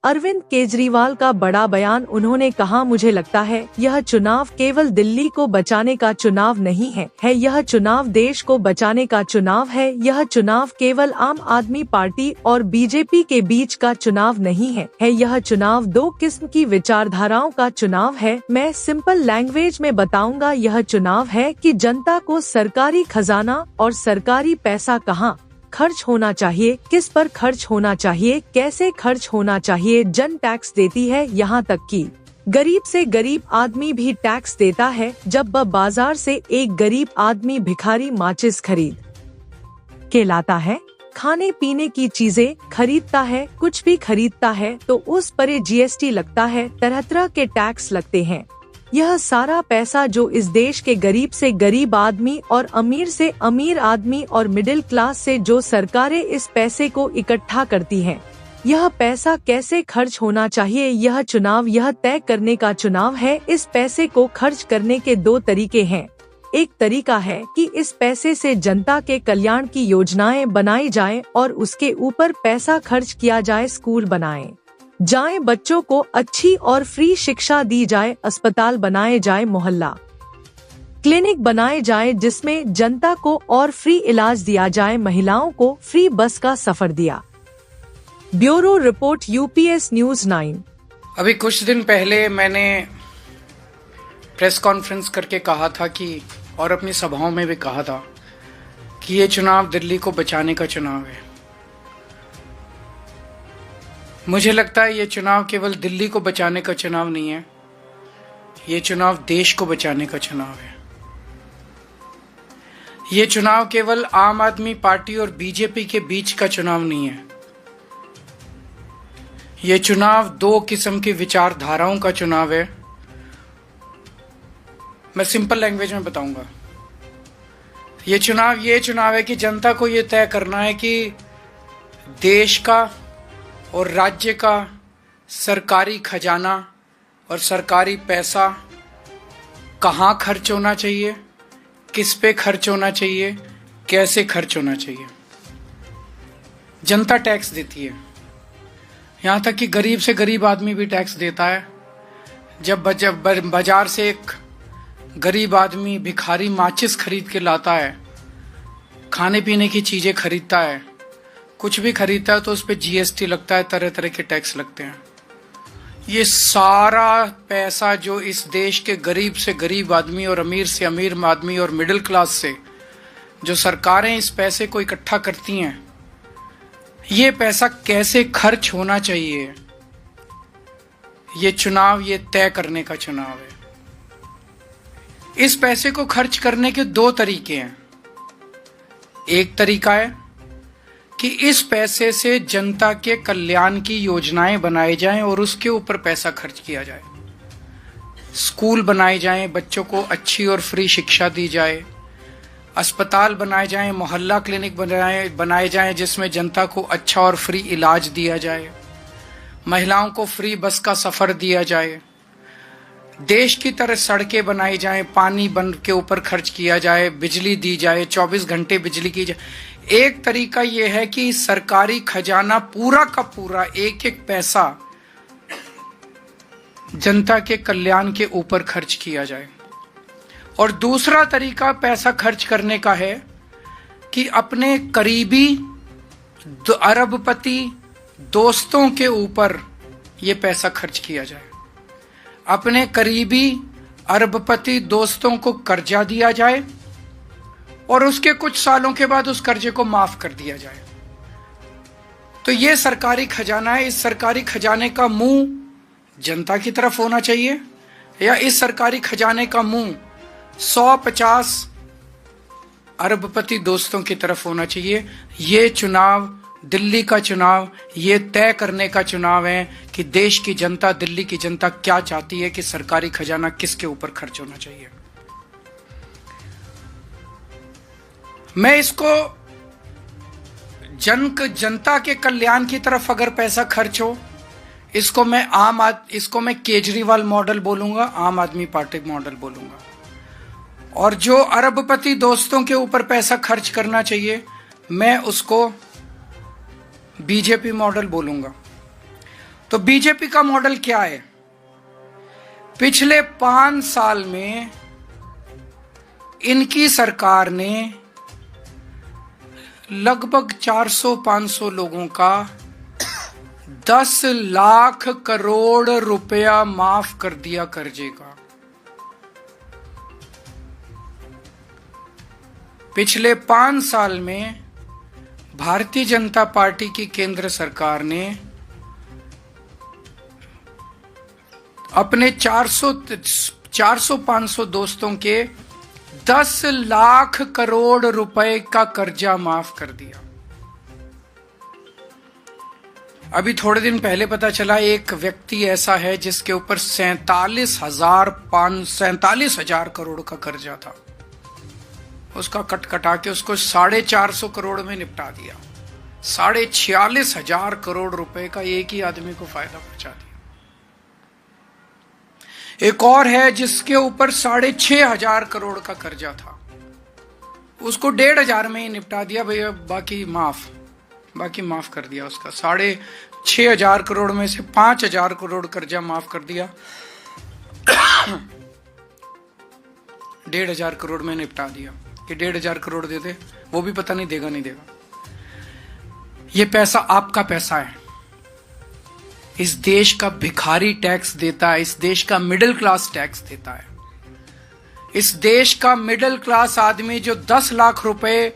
अरविंद केजरीवाल का बड़ा बयान। उन्होंने कहा, मुझे लगता है यह चुनाव केवल दिल्ली को बचाने का चुनाव नहीं है यह चुनाव देश को बचाने का चुनाव है। यह चुनाव केवल आम आदमी पार्टी और बीजेपी के बीच का चुनाव नहीं है यह चुनाव दो किस्म की विचारधाराओं का चुनाव है। मैं सिंपल लैंग्वेज में बताऊंगा, यह चुनाव है कि जनता को सरकारी खजाना और सरकारी पैसा कहाँ खर्च होना चाहिए, किस पर खर्च होना चाहिए, कैसे खर्च होना चाहिए। जन टैक्स देती है, यहाँ तक कि गरीब से गरीब आदमी भी टैक्स देता है। जब वह बाजार से एक गरीब आदमी भिखारी माचिस खरीद के लाता है, खाने पीने की चीजें खरीदता है, कुछ भी खरीदता है, तो उस पर जीएसटी लगता है, तरह तरह के टैक्स लगते हैं। यह सारा पैसा जो इस देश के गरीब से गरीब आदमी और अमीर से अमीर आदमी और मिडिल क्लास से जो सरकारें इस पैसे को इकट्ठा करती हैं, यह पैसा कैसे खर्च होना चाहिए, यह चुनाव यह तय करने का चुनाव है। इस पैसे को खर्च करने के दो तरीके हैं। एक तरीका है कि इस पैसे से जनता के कल्याण की योजनाएं बनाई जाएं और उसके ऊपर पैसा खर्च किया जाए, स्कूल बनाए जाए, बच्चों को अच्छी और फ्री शिक्षा दी जाए, अस्पताल बनाए जाए, मोहल्ला क्लिनिक बनाए जाए जिसमें जनता को और फ्री इलाज दिया जाए, महिलाओं को फ्री बस का सफर दिया। Bureau report, UPS news 9। अभी कुछ दिन पहले मैंने प्रेस कॉन्फ्रेंस करके कहा था कि, और अपनी सभाओं में भी कहा था कि ये चुनाव दिल्ली को बचाने का चुनाव है। मुझे लगता है ये चुनाव केवल दिल्ली को बचाने का चुनाव नहीं है, ये चुनाव देश को बचाने का चुनाव है। ये चुनाव केवल आम आदमी पार्टी और बीजेपी के बीच का चुनाव नहीं है, ये चुनाव दो किस्म की विचारधाराओं का चुनाव है। मैं सिंपल लैंग्वेज में बताऊंगा, ये चुनाव है कि जनता को ये तय करना है कि देश का और राज्य का सरकारी खजाना और सरकारी पैसा कहाँ खर्च होना चाहिए, किस पे खर्च होना चाहिए, कैसे खर्च होना चाहिए। जनता टैक्स देती है, यहाँ तक कि गरीब से गरीब आदमी भी टैक्स देता है। जब बाजार से एक गरीब आदमी भिखारी माचिस खरीद के लाता है, खाने पीने की चीजें खरीदता है, कुछ भी खरीदता है, तो उस पर जीएसटी लगता है, तरह तरह के टैक्स लगते हैं। ये सारा पैसा जो इस देश के गरीब से गरीब आदमी और अमीर से अमीर आदमी और मिडिल क्लास से जो सरकारें इस पैसे को इकट्ठा करती हैं, ये पैसा कैसे खर्च होना चाहिए, ये चुनाव ये तय करने का चुनाव है। इस पैसे को खर्च करने के दो तरीके हैं। एक तरीका है कि इस पैसे से जनता के कल्याण की योजनाएं बनाई जाएं और उसके ऊपर पैसा खर्च किया जाए। स्कूल बनाए जाएं, बच्चों को अच्छी और फ्री शिक्षा दी जाए, अस्पताल बनाए जाएं, मोहल्ला क्लिनिक बनाए जाएं जिसमें जनता को अच्छा और फ्री इलाज दिया जाए, महिलाओं को फ्री बस का सफर दिया जाए, देश की तरह सड़कें बनाई जाएं, पानी बन के ऊपर खर्च किया जाए, बिजली दी जाए, 24 घंटे बिजली की जाए। एक तरीका यह है कि सरकारी खजाना पूरा का पूरा एक एक पैसा जनता के कल्याण के ऊपर खर्च किया जाए। और दूसरा तरीका पैसा खर्च करने का है कि अपने करीबी अरबपति दोस्तों के ऊपर यह पैसा खर्च किया जाए। अपने करीबी अरबपति दोस्तों को कर्जा दिया जाए और उसके कुछ सालों के बाद उस कर्जे को माफ कर दिया जाए। तो ये सरकारी खजाना है। इस सरकारी खजाने का मुंह जनता की तरफ होना चाहिए या इस सरकारी खजाने का मुंह 150 अरबपति दोस्तों की तरफ होना चाहिए। ये चुनाव, दिल्ली का चुनाव, ये तय करने का चुनाव है कि देश की जनता, दिल्ली की जनता क्या चाहती है कि सरकारी खजाना किसके ऊपर खर्च होना चाहिए। मैं इसको जनता के कल्याण की तरफ अगर पैसा खर्च हो, इसको मैं केजरीवाल मॉडल बोलूंगा, आम आदमी पार्टी मॉडल बोलूंगा। और जो अरबपति दोस्तों के ऊपर पैसा खर्च करना चाहिए, मैं उसको बीजेपी मॉडल बोलूंगा। तो बीजेपी का मॉडल क्या है? पिछले 5 साल में इनकी सरकार ने लगभग 400-500 लोगों का 10 लाख करोड़ रुपया माफ कर दिया कर्जे का। पिछले 5 साल में भारतीय जनता पार्टी की केंद्र सरकार ने अपने 400-500 दोस्तों के 10 लाख करोड़ रुपए का कर्जा माफ कर दिया। अभी थोड़े दिन पहले पता चला एक व्यक्ति ऐसा है जिसके ऊपर 47,000 करोड़ का कर्जा था। उसका कटा के उसको 450 करोड़ में निपटा दिया। 46,000 करोड़ रुपए का एक ही आदमी को फायदा पहुंचा दिया। एक और है जिसके ऊपर 6,500 करोड़ का कर्जा था, उसको 1,500 में ही निपटा दिया। भैया बाकी माफ कर दिया। उसका 6,500 करोड़ में से 5,000 करोड़ कर्जा माफ कर दिया। 1,500 करोड़ में निपटा दिया कि 1,500 करोड़ दे दे, वो भी पता नहीं देगा नहीं देगा। ये पैसा आपका पैसा है। इस देश का भिखारी टैक्स देता है, इस देश का मिडिल क्लास टैक्स देता है। इस देश का मिडिल क्लास आदमी जो 10 लाख रुपए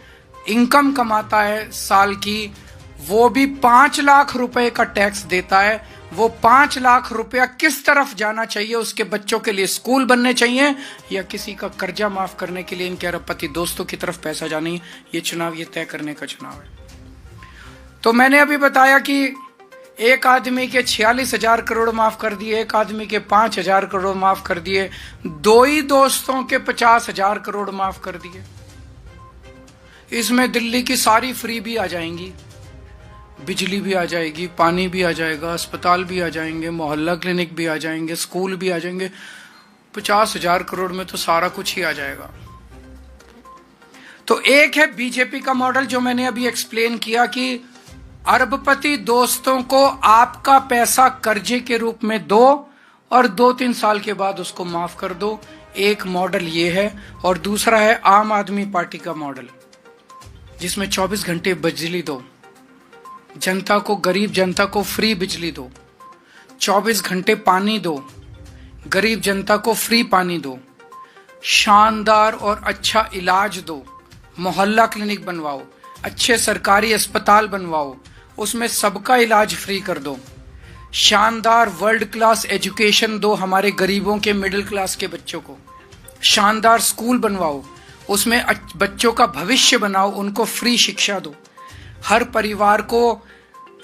इनकम कमाता है साल की, वो भी 5 लाख रुपए का टैक्स देता है। वो 5 लाख रुपया किस तरफ जाना चाहिए? उसके बच्चों के लिए स्कूल बनने चाहिए या किसी का कर्जा माफ करने के लिए इनके अरबपति दोस्तों की तरफ पैसा जानी? ये चुनाव ये तय करने का चुनाव है। तो मैंने अभी बताया कि एक आदमी के 46,000 करोड़ माफ कर दिए, एक आदमी के 5,000 करोड़ माफ कर दिए, 2 ही दोस्तों के 50,000 करोड़ माफ कर दिए। इसमें दिल्ली की सारी फ्री भी आ जाएंगी, बिजली भी आ जाएगी, पानी भी आ जाएगा, अस्पताल भी आ जाएंगे, मोहल्ला क्लिनिक भी आ जाएंगे, स्कूल भी आ जाएंगे। 50,000 करोड़ में तो सारा कुछ ही आ जाएगा। तो एक है बीजेपी का मॉडल जो मैंने अभी एक्सप्लेन किया कि अरबपति दोस्तों को आपका पैसा कर्जे के रूप में दो और 2-3 साल के बाद उसको माफ कर दो। एक मॉडल ये है। और दूसरा है आम आदमी पार्टी का मॉडल, जिसमें 24 घंटे बिजली दो, जनता को, गरीब जनता को फ्री बिजली दो, 24 घंटे पानी दो, गरीब जनता को फ्री पानी दो, शानदार और अच्छा इलाज दो, मोहल्ला क्लिनिक बनवाओ, अच्छे सरकारी अस्पताल बनवाओ, उसमें सबका इलाज फ्री कर दो, शानदार वर्ल्ड क्लास एजुकेशन दो हमारे गरीबों के, मिडिल क्लास के बच्चों को, शानदार स्कूल बनवाओ, उसमें बच्चों का भविष्य बनाओ, उनको फ्री शिक्षा दो, हर परिवार को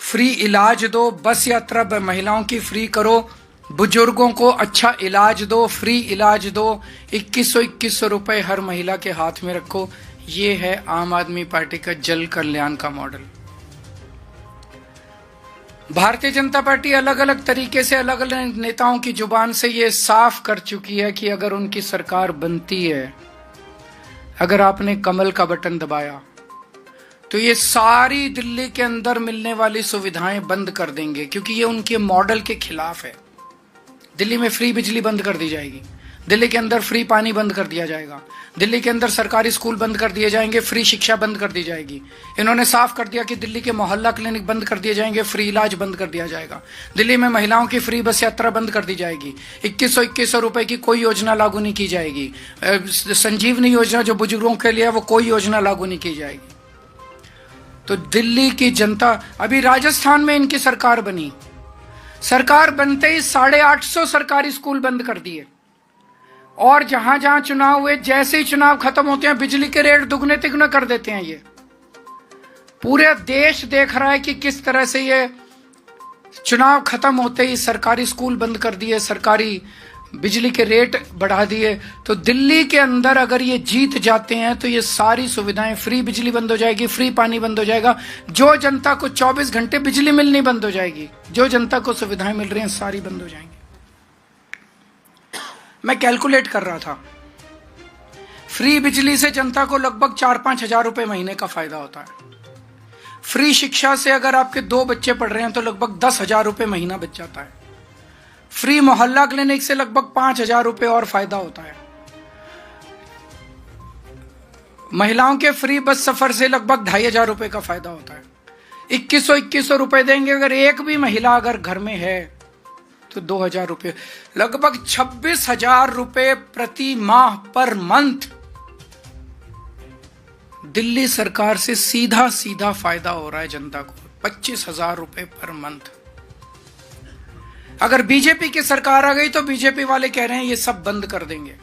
फ्री इलाज दो, बस यात्रा महिलाओं की फ्री करो, बुजुर्गों को अच्छा इलाज दो, फ्री इलाज दो, 2100 रुपए हर महिला के हाथ में रखो। ये है आम आदमी पार्टी का जल कल्याण का मॉडल। भारतीय जनता पार्टी अलग अलग तरीके से, अलग अलग नेताओं की जुबान से ये साफ कर चुकी है कि अगर उनकी सरकार बनती है, अगर आपने कमल का बटन दबाया, तो ये सारी दिल्ली के अंदर मिलने वाली सुविधाएं बंद कर देंगे, क्योंकि ये उनके मॉडल के खिलाफ है। दिल्ली में फ्री बिजली बंद कर दी जाएगी, दिल्ली के अंदर फ्री पानी बंद कर दिया जाएगा, दिल्ली के अंदर सरकारी स्कूल बंद कर दिए जाएंगे, फ्री शिक्षा बंद कर दी जाएगी। इन्होंने साफ कर दिया कि दिल्ली के मोहल्ला क्लिनिक बंद कर दिए जाएंगे, फ्री इलाज बंद कर दिया जाएगा, दिल्ली में महिलाओं की फ्री बस यात्रा बंद कर दी जाएगी, 2100 रुपए की कोई योजना लागू नहीं की जाएगी, संजीवनी योजना जो बुजुर्गों के लिए है वो कोई योजना लागू नहीं की जाएगी। तो दिल्ली की जनता, अभी राजस्थान में इनकी सरकार बनी, सरकार बनते ही 850 सरकारी स्कूल बंद कर दिए, और जहां जहां चुनाव हुए, जैसे ही चुनाव खत्म होते हैं बिजली के रेट दुगने तिगुने कर देते हैं। ये पूरे देश देख रहा है कि किस तरह से ये चुनाव खत्म होते ही सरकारी स्कूल बंद कर दिए, सरकारी बिजली के रेट बढ़ा दिए। तो दिल्ली के अंदर अगर ये जीत जाते हैं तो ये सारी सुविधाएं, फ्री बिजली बंद हो जाएगी, फ्री पानी बंद हो जाएगा, जो जनता को 24 घंटे बिजली मिलनी बंद हो जाएगी, जो जनता को सुविधाएं मिल रही हैं सारी बंद हो जाएंगी। मैं कैलकुलेट कर रहा था, फ्री बिजली से जनता को लगभग 4-5 हजार रुपए महीने का फायदा होता है। फ्री शिक्षा से अगर आपके 2 बच्चे पढ़ रहे हैं तो लगभग 10,000 रुपए महीना बच जाता है। फ्री मोहल्ला क्लिनिक से लगभग 5,000 रुपए और फायदा होता है। महिलाओं के फ्री बस सफर से लगभग 2,500 रुपए का फायदा होता है। 2100 रुपए देंगे अगर एक भी महिला अगर घर में है तो 2,000 रुपए, लगभग 26,000 रुपए प्रति माह पर मंथ दिल्ली सरकार से सीधा सीधा फायदा हो रहा है जनता को। 25,000 रुपए पर मंथ। अगर बीजेपी की सरकार आ गई तो बीजेपी वाले कह रहे हैं ये सब बंद कर देंगे।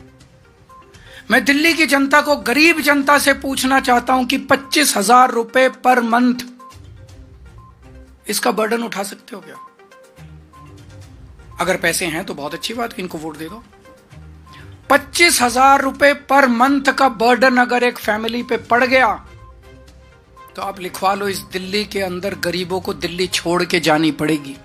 मैं दिल्ली की जनता को, गरीब जनता से पूछना चाहता हूं कि 25,000 रुपए पर मंथ इसका बर्डन उठा सकते हो क्या? अगर पैसे हैं तो बहुत अच्छी बात है, इनको वोट दे दो। 25,000 रुपए पर मंथ का बर्डन अगर एक फैमिली पे पड़ गया तो आप लिखवा लो, इस दिल्ली के अंदर गरीबों को दिल्ली छोड़ के जानी पड़ेगी।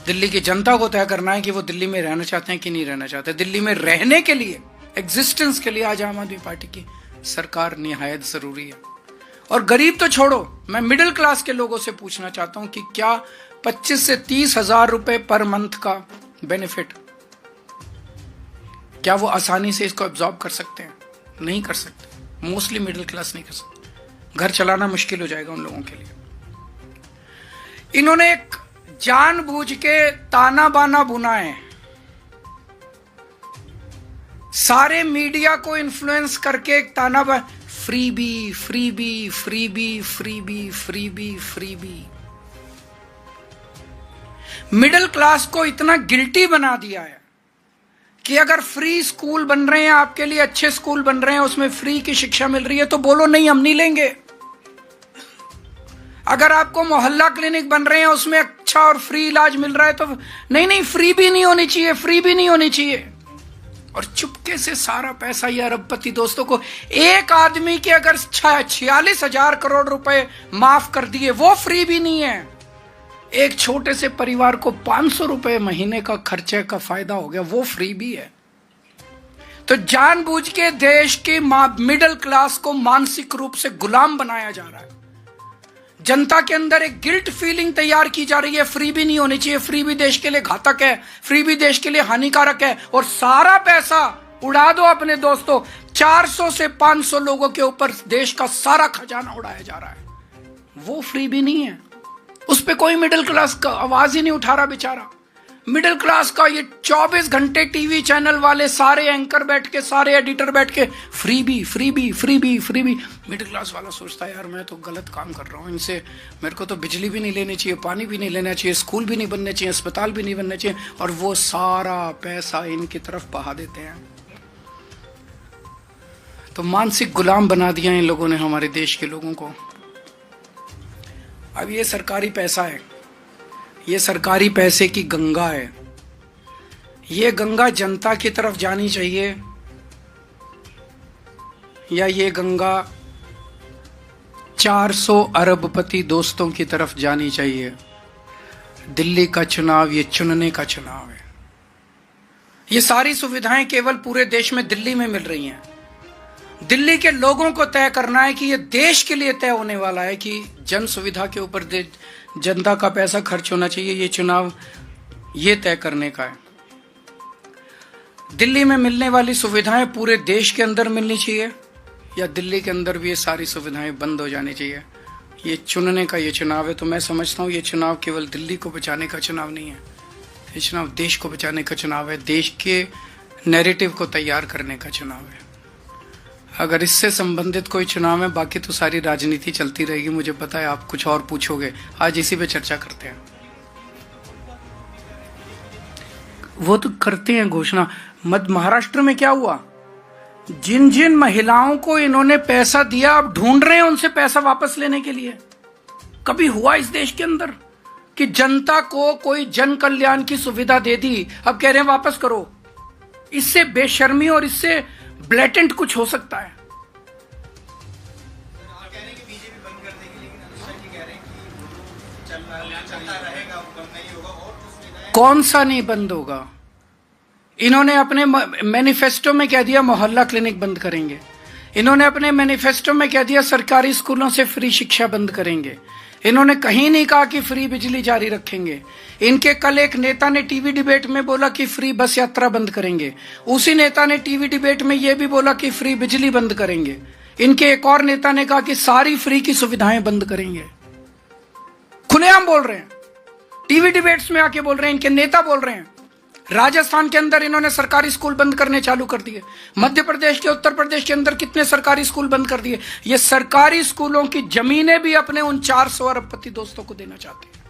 दिल्ली की जनता को तय करना है कि वो दिल्ली में रहना चाहते हैं कि नहीं रहना चाहते। दिल्ली में रहने के लिए, एग्जिस्टेंस के लिए आज आम आदमी पार्टी की सरकार निहायत जरूरी है। और गरीब तो छोड़ो, मैं मिडिल क्लास के लोगों से पूछना चाहता हूं कि क्या 25 से 30,000 रुपए पर मंथ का बेनिफिट, क्या वो आसानी से इसको एब्जॉर्ब कर सकते हैं? नहीं कर सकते। मोस्टली मिडिल क्लास नहीं कर सकते। घर चलाना मुश्किल हो जाएगा उन लोगों के लिए। इन्होंने एक जानबूझ के ताना बाना बुना है, सारे मीडिया को इन्फ्लुएंस करके एक ताना बाना, freebie freebie freebie freebie freebie freebie. Middle class को इतना गिल्टी बना दिया है कि अगर फ्री स्कूल बन रहे हैं आपके लिए, अच्छे स्कूल बन रहे हैं, उसमें फ्री की शिक्षा मिल रही है तो बोलो नहीं, हम नहीं लेंगे। अगर आपको मोहल्ला क्लिनिक बन रहे हैं उसमें अच्छा और फ्री इलाज मिल रहा है तो नहीं नहीं, फ्री भी नहीं होनी चाहिए, फ्री भी नहीं होनी चाहिए। और चुपके से सारा पैसा ये अरबपति दोस्तों को, एक आदमी के अगर 46,000 करोड़ रुपए माफ कर दिए, वो फ्री भी नहीं है। एक छोटे से परिवार को 500 रुपए महीने का खर्चे का फायदा हो गया, वो फ्री भी है। तो जानबूझ के देश के मिडिल क्लास को मानसिक रूप से गुलाम बनाया जा रहा है। जनता के अंदर एक गिल्ट फीलिंग तैयार की जा रही है, फ्री भी नहीं होनी चाहिए, फ्री भी देश के लिए घातक है, फ्री भी देश के लिए हानिकारक है। और सारा पैसा उड़ा दो अपने दोस्तों, 400 से 500 लोगों के ऊपर देश का सारा खजाना उड़ाया जा रहा है, वो फ्री भी नहीं है। उस पे कोई मिडिल क्लास का आवाज ही नहीं उठा रहा बेचारा। मिडिल क्लास का ये 24 घंटे टीवी चैनल वाले सारे एंकर बैठ के, सारे एडिटर बैठ के freebie freebie freebie freebie. Middle class वाला सोचता है यार मैं तो गलत काम कर रहा हूँ, इनसे मेरे को तो बिजली भी नहीं लेनी चाहिए, पानी भी नहीं लेना चाहिए, स्कूल भी नहीं बनने चाहिए, अस्पताल भी नहीं बनने चाहिए, और वो सारा पैसा इनकी तरफ बहा देते हैं। तो मानसिक गुलाम बना दिया इन लोगों ने हमारे देश के लोगों को। अब ये सरकारी पैसा है, ये सरकारी पैसे की गंगा है, ये गंगा जनता की तरफ जानी चाहिए या ये गंगा 400 अरबपति दोस्तों की तरफ जानी चाहिए? दिल्ली का चुनाव ये चुनने का चुनाव है। ये सारी सुविधाएं केवल पूरे देश में दिल्ली में मिल रही हैं। दिल्ली के लोगों को तय करना है कि ये देश के लिए तय होने वाला है कि जन सुविधा के ऊपर जनता का पैसा खर्च होना चाहिए। ये चुनाव ये तय करने का है। दिल्ली में मिलने वाली सुविधाएं पूरे देश के अंदर मिलनी चाहिए या दिल्ली के अंदर भी ये सारी सुविधाएं बंद हो जानी चाहिए? ये चुनने का ये चुनाव है। तो मैं समझता हूँ ये चुनाव केवल दिल्ली को बचाने का चुनाव नहीं है, ये चुनाव देश को बचाने का चुनाव है, देश के नैरेटिव को तैयार करने का चुनाव है। अगर इससे संबंधित कोई चुनाव है, बाकी तो सारी राजनीति चलती रहेगी। मुझे पता है आप कुछ और पूछोगे, आज इसी पे चर्चा करते हैं। वो तो करते हैं घोषणा। महाराष्ट्र में क्या हुआ? जिन जिन महिलाओं को इन्होंने पैसा दिया, अब ढूंढ रहे हैं उनसे पैसा वापस लेने के लिए। कभी हुआ इस देश के अंदर कि जनता को कोई जन कल्याण की सुविधा दे दी, अब कह रहे हैं वापस करो? इससे बेशर्मी और इससे ब्लेटेंट कुछ हो सकता है? कौन सा नहीं बंद होगा? इन्होंने अपने मैनिफेस्टो में कह दिया मोहल्ला क्लिनिक बंद करेंगे। इन्होंने अपने मैनिफेस्टो में कह दिया सरकारी स्कूलों से फ्री शिक्षा बंद करेंगे। इन्होंने कहीं नहीं कहा कि फ्री बिजली जारी रखेंगे। इनके कल एक नेता ने टीवी डिबेट में बोला कि फ्री बस यात्रा बंद करेंगे। उसी नेता ने टीवी डिबेट में यह भी बोला कि फ्री बिजली बंद करेंगे। इनके एक और नेता ने कहा कि सारी फ्री की सुविधाएं बंद करेंगे। खुलेआम बोल रहे हैं, टीवी डिबेट्स में आके बोल रहे हैं, इनके नेता बोल रहे हैं। राजस्थान के अंदर इन्होंने सरकारी स्कूल बंद करने चालू कर दिए। मध्य प्रदेश के, उत्तर प्रदेश के अंदर कितने सरकारी स्कूल बंद कर दिए। ये सरकारी स्कूलों की जमीनें भी अपने उन 400 अरबपति दोस्तों को देना चाहते हैं।